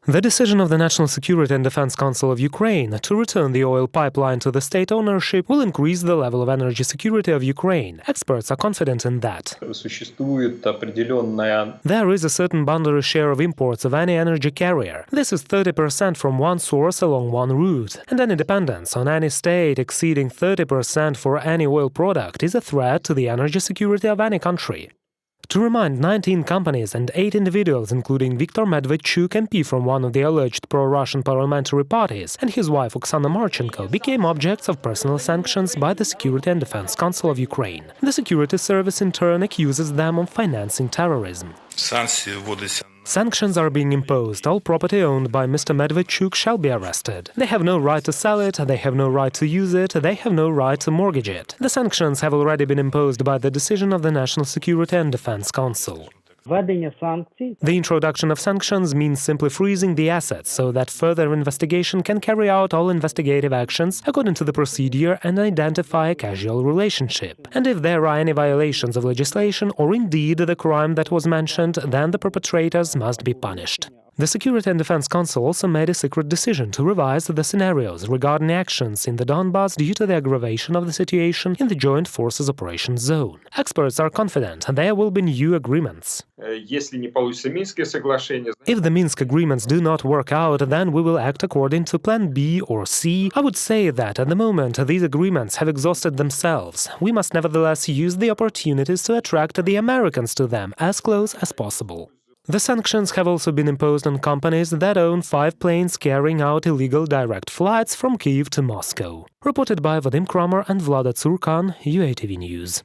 The decision of the National Security and Defense Council of Ukraine to return the oil pipeline to the state ownership will increase the level of energy security of Ukraine. Experts are confident in that. There is a certain boundary share of imports of any energy carrier. This is 30% from one source along one route, and any dependence on any state exceeding 30% for any oil product is a threat to the energy security of any country. To remind, 19 companies and 8 individuals, including Viktor Medvedchuk, MP from one of the alleged pro-Russian parliamentary parties, and his wife Oksana Marchenko, became objects of personal sanctions by the Security and Defense Council of Ukraine. The security service in turn accuses them of financing terrorism. Sanctions are being imposed. All property owned by Mr. Medvedchuk shall be arrested. They have no right to sell it, they have no right to use it, they have no right to mortgage it. The sanctions have already been imposed by the decision of the National Security and Defense Council. The introduction of sanctions means simply freezing the assets so that further investigation can carry out all investigative actions according to the procedure and identify a causal relationship. And if there are any violations of legislation or indeed the crime that was mentioned, then the perpetrators must be punished. The Security and Defense Council also made a secret decision to revise the scenarios regarding actions in the Donbas due to the aggravation of the situation in the Joint Forces Operation Zone. Experts are confident there will be new agreements. If the Minsk agreements do not work out, then we will act according to Plan B or C. I would say that at the moment these agreements have exhausted themselves. We must nevertheless use the opportunities to attract the Americans to them as close as possible. The sanctions have also been imposed on companies that own 5 planes carrying out illegal direct flights from Kyiv to Moscow. Reported by Vadim Kramer and Vlada Tsurkan, UATV News.